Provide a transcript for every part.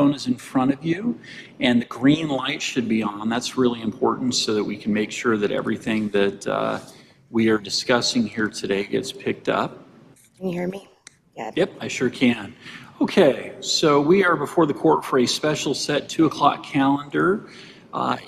phone is in front of you, and the green light should be on. That's really important so that we can make sure that everything that we are discussing here today gets picked up. Can you hear me? Yeah. Yep, I sure can. Okay, so we are before the court for a special set 2 o'clock calendar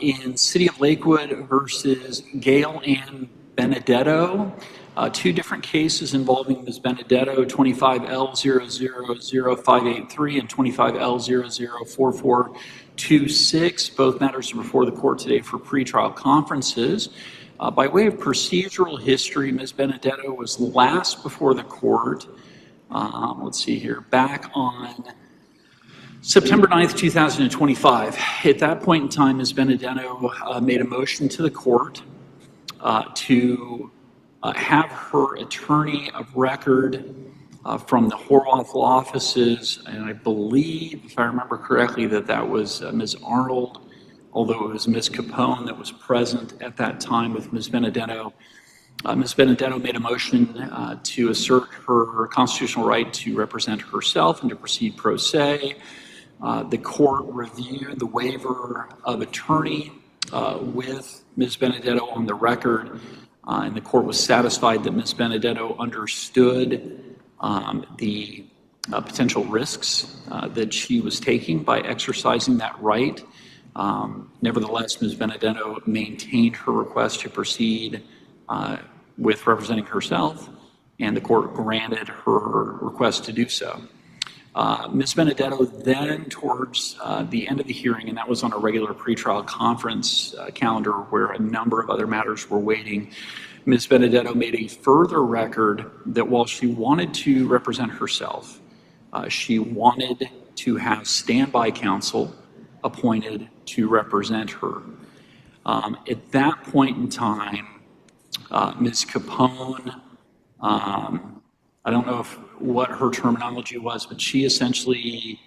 in City of Lakewood versus Gail Ann Benedetto. 2 different cases involving Ms. Benedetto, 25L000583 and 25L004426. Both matters are before the court today for pretrial conferences. By way of procedural history, Ms. Benedetto was last before the court, let's see here, back on September 9th, 2025. At that point in time, Ms. Benedetto made a motion to the court to have her attorney of record from the Horwath law offices, and I believe, if I remember correctly, that was Ms. Arnold, although it was Ms. Capone that was present at that time with Ms. Benedetto. Ms. Benedetto made a motion to assert her constitutional right to represent herself and to proceed pro se. The court reviewed the waiver of attorney with Ms. Benedetto on the record, and the court was satisfied that Ms. Benedetto understood the potential risks that she was taking by exercising that right. Nevertheless, Ms. Benedetto maintained her request to proceed with representing herself, and the court granted her request to do so. Ms. Benedetto then, towards the end of the hearing, and that was on a regular pretrial conference calendar where a number of other matters were waiting, Ms. Benedetto made a further record that while she wanted to represent herself, she wanted to have standby counsel appointed to represent her. At that point in time, Ms. Capone, I don't know what her terminology was, but she essentially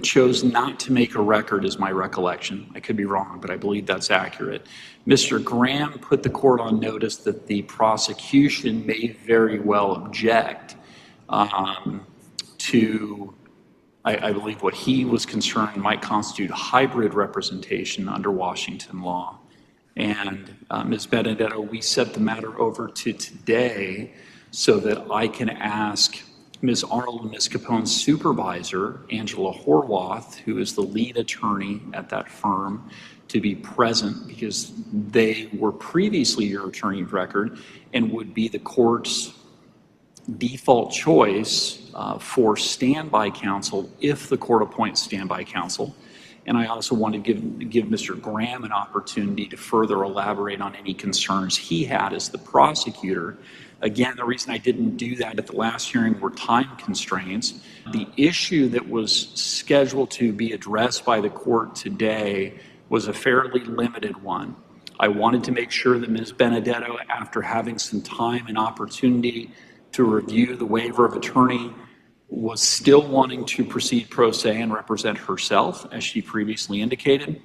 chose not to make a record, is my recollection. I could be wrong, but I believe that's accurate. Mr. Graham put the court on notice that the prosecution may very well object to, I believe, what he was concerned might constitute hybrid representation under Washington law. And Ms. Benedetto, we set the matter over to today so that I can ask Ms. Arnold and Ms. Capone's supervisor, Angela Horwath, who is the lead attorney at that firm, to be present because they were previously your attorney of record and would be the court's default choice for standby counsel if the court appoints standby counsel. And I also want to give Mr. Graham an opportunity to further elaborate on any concerns he had as the prosecutor. Again, the reason I didn't do that at the last hearing were time constraints. The issue that was scheduled to be addressed by the court today was a fairly limited one. I wanted to make sure that Ms. Benedetto, after having some time and opportunity to review the waiver of attorney, was still wanting to proceed pro se and represent herself, as she previously indicated.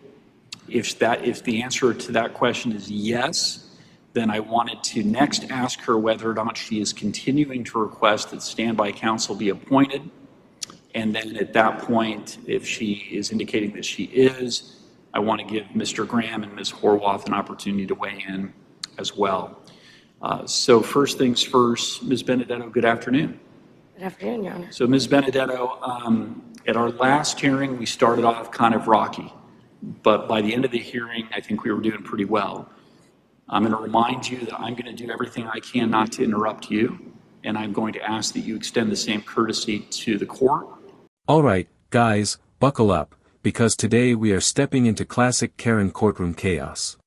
If the answer to that question is yes, then I wanted to next ask her whether or not she is continuing to request that standby counsel be appointed. And then at that point, if she is indicating that she is, I want to give Mr. Graham and Ms. Horwath an opportunity to weigh in as well. So first things first, Ms. Benedetto, good afternoon. Good afternoon, Your Honor. So Ms. Benedetto, at our last hearing, we started off kind of rocky, but by the end of the hearing, I think we were doing pretty well. I'm going to remind you that I'm going to do everything I can not to interrupt you, and I'm going to ask that you extend the same courtesy to the court. All right, guys, buckle up, because today we are stepping into classic Karen courtroom chaos.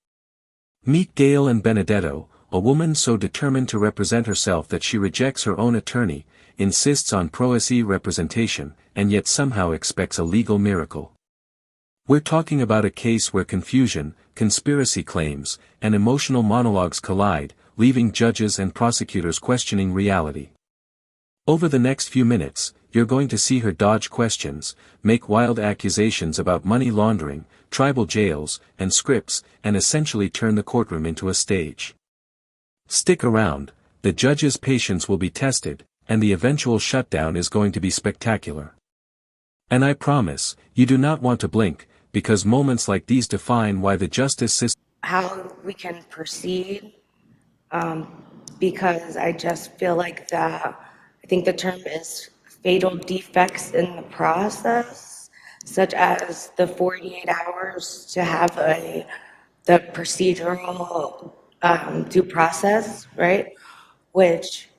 Meet Gail and Benedetto, a woman so determined to represent herself that she rejects her own attorney, insists on pro se representation, and yet somehow expects a legal miracle. We're talking about a case where confusion, conspiracy claims, and emotional monologues collide, leaving judges and prosecutors questioning reality. Over the next few minutes, you're going to see her dodge questions, make wild accusations about money laundering, tribal jails, and scripts, and essentially turn the courtroom into a stage. Stick around, the judge's patience will be tested, and the eventual shutdown is going to be spectacular. And I promise, you do not want to blink, because moments like these define why the justice system. How we can proceed, because I just feel like I think the term is fatal defects in the process, such as the 48 hours to have the procedural due process, right? Which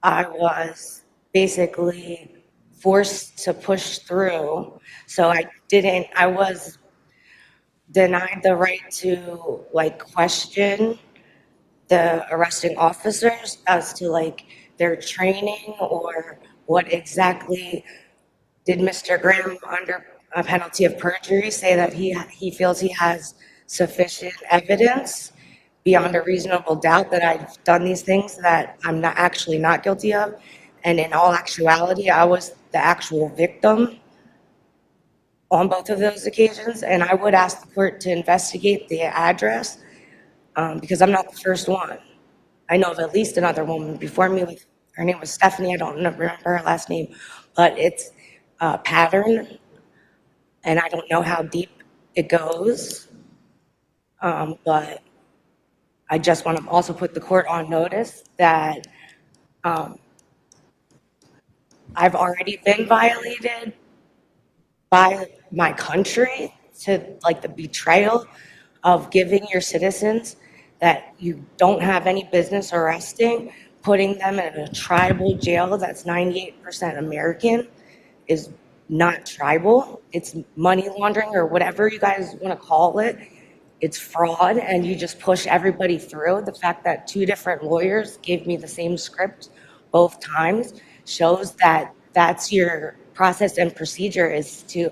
I was basically forced to push through. So I was denied the right to like question the arresting officers as to like their training or what exactly did Mr. Graham, under a penalty of perjury, say that he feels he has sufficient evidence beyond a reasonable doubt that I've done these things that I'm not guilty of. And in all actuality, I was the actual victim on both of those occasions. And I would ask the court to investigate the address, because I'm not the first one. I know of at least another woman before me. Her name was Stephanie. I don't remember her last name, but it's a pattern, and I don't know how deep it goes. But I just want to also put the court on notice that I've already been violated by my country, to like the betrayal of giving your citizens that you don't have any business arresting, putting them in a tribal jail that's 98% American is not tribal. It's money laundering or whatever you guys want to call it. It's fraud, and you just push everybody through. The fact that 2 different lawyers gave me the same script both times shows that that's your process and procedure, is to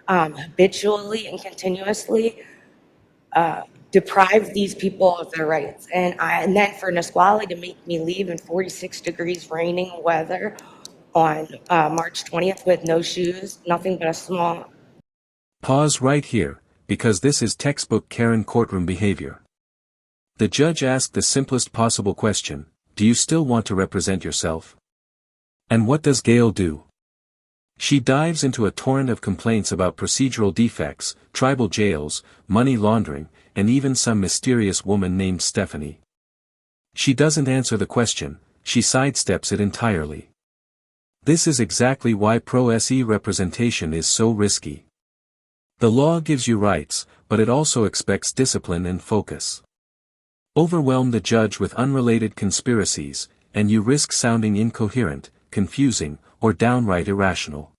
habitually and continuously deprive these people of their rights. And then for Nisqually to make me leave in 46 degrees raining weather on March 20th with no shoes, nothing but a small. Pause right here, because this is textbook Karen courtroom behavior. The judge asked the simplest possible question: do you still want to represent yourself? And what does Gail do? She dives into a torrent of complaints about procedural defects, tribal jails, money laundering, and even some mysterious woman named Stephanie. She doesn't answer the question, she sidesteps it entirely. This is exactly why pro-se representation is so risky. The law gives you rights, but it also expects discipline and focus. Overwhelm the judge with unrelated conspiracies, and you risk sounding incoherent, confusing, or downright irrational.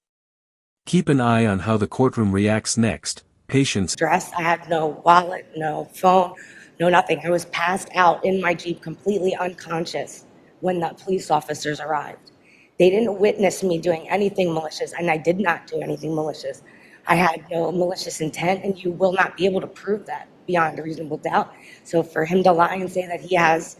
Keep an eye on how the courtroom reacts next. Patience. Dress. I had no wallet, no phone, no nothing. I was passed out in my Jeep, completely unconscious, when the police officers arrived. They didn't witness me doing anything malicious, and I did not do anything malicious. I had no malicious intent, and you will not be able to prove that beyond a reasonable doubt. So for him to lie and say that he has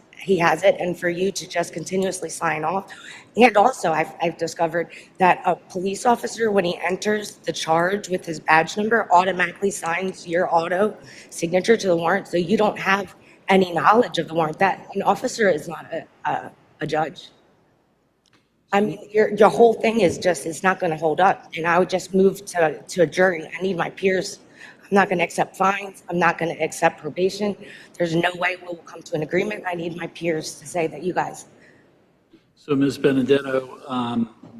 it, and for you to just continuously sign off. And also, I've discovered that a police officer, when he enters the charge with his badge number, automatically signs your auto signature to the warrant, so you don't have any knowledge of the warrant. That an officer is not a judge. I mean, your whole thing is just, it's not going to hold up. And I would just move to a jury. I need my peers. I'm not going to accept fines. I'm not going to accept probation. There's no way we'll come to an agreement. I need my peers to say that you guys. So, Ms. Benedetto,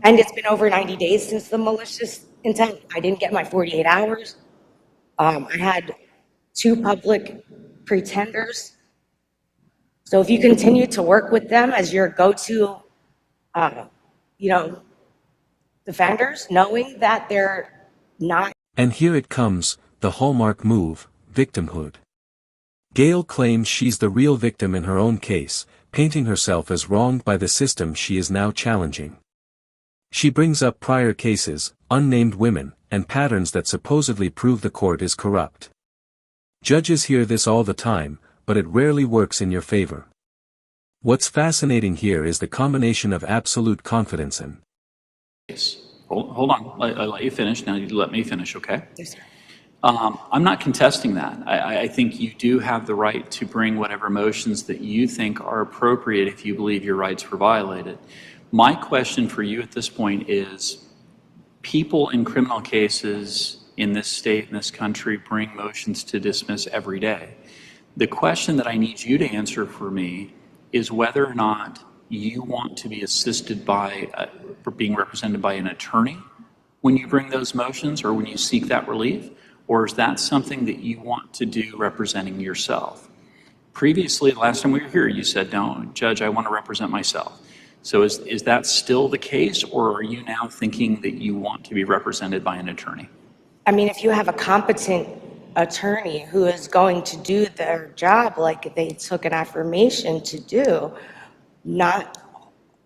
And it's been over 90 days since the malicious intent. I didn't get my 48 hours. I had 2 public pretenders. So if you continue to work with them as your go-to, defenders, knowing that they're not. And here it comes, the hallmark move, victimhood. Gail claims she's the real victim in her own case, painting herself as wronged by the system she is now challenging. She brings up prior cases, unnamed women, and patterns that supposedly prove the court is corrupt. Judges hear this all the time, but it rarely works in your favor. What's fascinating here is the combination of absolute confidence and. Hold on, I let you finish, now you let me finish, okay? Yes, sir. I'm not contesting that. I think you do have the right to bring whatever motions that you think are appropriate if you believe your rights were violated. My question for you at this point is, people in criminal cases in this state, in this country, bring motions to dismiss every day. The question that I need you to answer for me is whether or not you want to be assisted by, being represented by an attorney when you bring those motions or when you seek that relief, or is that something that you want to do representing yourself? Previously, the last time we were here, you said, no, Judge, I want to represent myself. So is that still the case, or are you now thinking that you want to be represented by an attorney? I mean, if you have a competent attorney who is going to do their job like they took an affirmation to do, not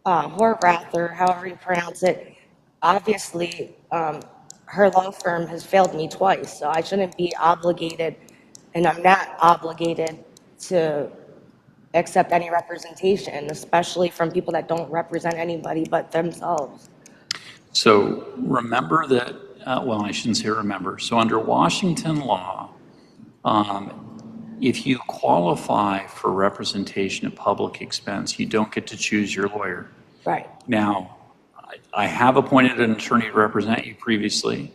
Horvath or however you pronounce it, obviously her law firm has failed me twice, so I shouldn't be obligated, and I'm not obligated to accept any representation, especially from people that don't represent anybody but themselves. So remember that, well, I shouldn't say remember. So under Washington law, if you qualify for representation at public expense, you don't get to choose your lawyer. Right. Now, I have appointed an attorney to represent you previously.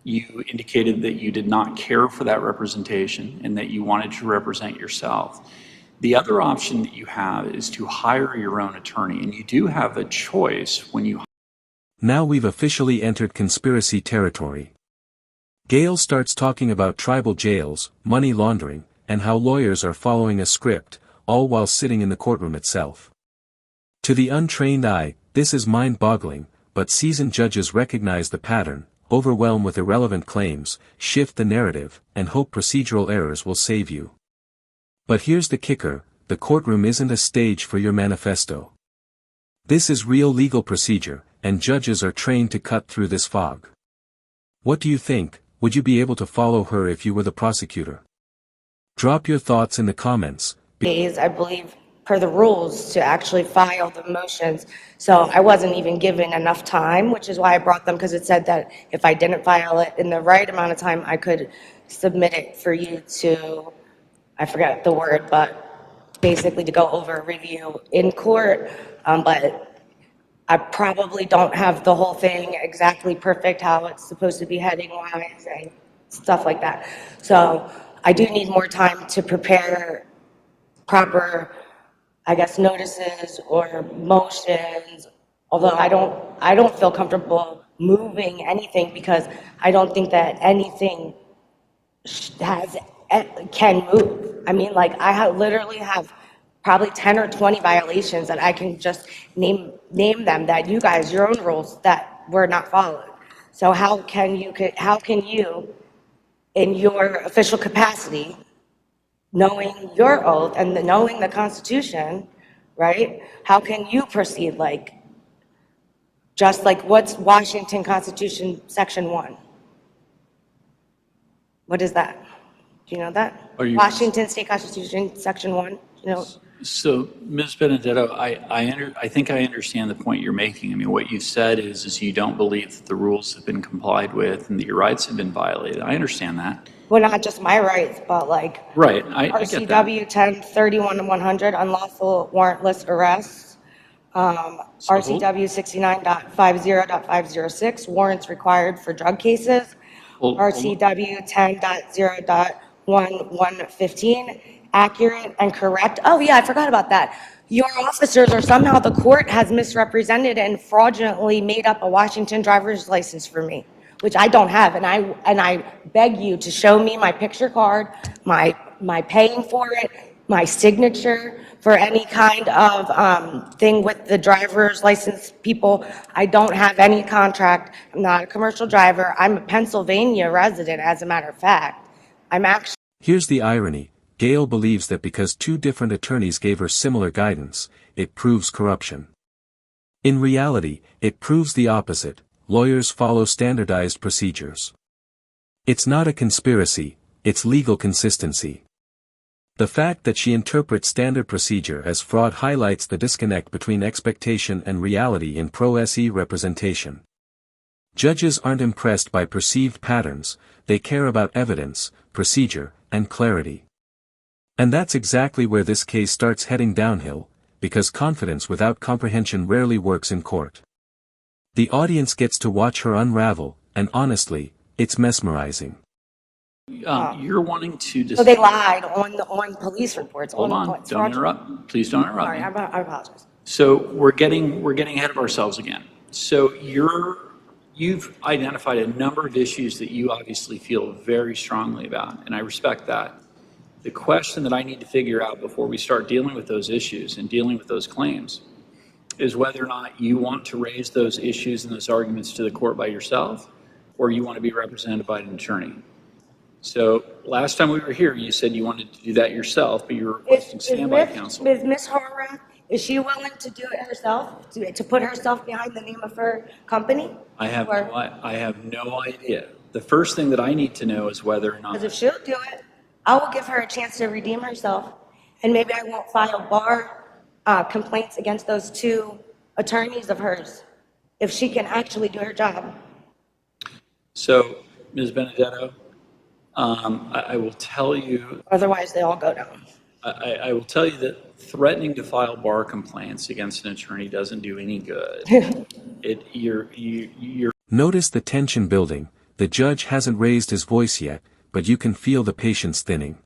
You indicated that you did not care for that representation and that you wanted to represent yourself. The other option that you have is to hire your own attorney, and you do have a choice when you. Now we've officially entered conspiracy territory. Gail starts talking about tribal jails, money laundering, and how lawyers are following a script, all while sitting in the courtroom itself. To the untrained eye, this is mind-boggling, but seasoned judges recognize the pattern, overwhelm with irrelevant claims, shift the narrative, and hope procedural errors will save you. But here's the kicker, the courtroom isn't a stage for your manifesto. This is real legal procedure, and judges are trained to cut through this fog. What do you think? Would you be able to follow her if you were the prosecutor? Drop your thoughts in the comments. Days, I believe, per the rules, to actually file the motions. So I wasn't even given enough time, which is why I brought them, because it said that if I didn't file it in the right amount of time, I could submit it for you to, I forget the word, but basically to go over a review in court. But I probably don't have the whole thing exactly perfect, how it's supposed to be heading-wise and stuff like that. So I do need more time to prepare proper, I guess, notices or motions, although I don't feel comfortable moving anything because I don't think that anything can move. I mean, like, literally have probably 10 or 20 violations that I can just name them, that you guys, your own rules that were not followed. So how can you, in your official capacity, knowing your oath and knowing the Constitution, right? How can you proceed just like what's Washington Constitution Section 1? What is that? Do you know that? Washington State Constitution Section 1, you know? So, Ms. Benedetto, I think I understand the point you're making. I mean, what you said is you don't believe that the rules have been complied with and that your rights have been violated. I understand that. Well, not just my rights, but like right. I get that. RCW 1031-100, unlawful warrantless arrests. RCW 69.50.506, warrants required for drug cases. RCW 10.0.1115, accurate and correct. Oh yeah, I forgot about that. Your officers, or somehow the court, has misrepresented and fraudulently made up a Washington driver's license for me, which I don't have, and I beg you to show me my picture card, my paying for it, my signature for any kind of thing with the driver's license people. I don't have any contract. I'm not a commercial driver. I'm a Pennsylvania resident, as a matter of fact. I'm actually. Here's the irony. Gail believes that because two different attorneys gave her similar guidance, it proves corruption. In reality, it proves the opposite. Lawyers follow standardized procedures. It's not a conspiracy, it's legal consistency. The fact that she interprets standard procedure as fraud highlights the disconnect between expectation and reality in pro-se representation. Judges aren't impressed by perceived patterns, they care about evidence, procedure, and clarity. And that's exactly where this case starts heading downhill, because confidence without comprehension rarely works in court. The audience gets to watch her unravel, and honestly, it's mesmerizing. You're wanting to So they lied on police reports. Hold on, it's don't fraudulent. interrupt. Please don't interrupt Sorry, me. I apologize. So we're getting ahead of ourselves again. So you've identified a number of issues that you obviously feel very strongly about, and I respect that. The question that I need to figure out before we start dealing with those issues and dealing with those claims is whether or not you want to raise those issues and those arguments to the court by yourself, or you want to be represented by an attorney. So last time we were here, you said you wanted to do that yourself, but you were requesting standby counsel. Is Ms. Horvath, is she willing to do it herself, to put herself behind the name of her company? I have no idea. The first thing that I need to know is whether or not. Because if she'll do it, I will give her a chance to redeem herself, and maybe I won't file bar complaints against those two attorneys of hers, if she can actually do her job. So, Ms. Benedetto, I will tell you. Otherwise, they all go down. I will tell you that threatening to file bar complaints against an attorney doesn't do any good. You're. Notice the tension building. The judge hasn't raised his voice yet, but you can feel the patience thinning.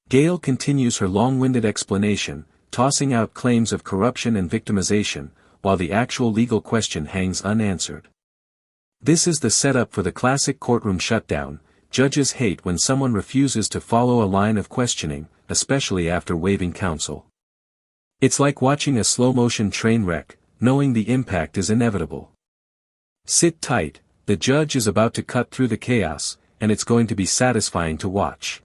Gail continues her long-winded explanation, tossing out claims of corruption and victimization, while the actual legal question hangs unanswered. This is the setup for the classic courtroom shutdown. Judges hate when someone refuses to follow a line of questioning, especially after waiving counsel. It's like watching a slow-motion train wreck, knowing the impact is inevitable. Sit tight, the judge is about to cut through the chaos, and it's going to be satisfying to watch.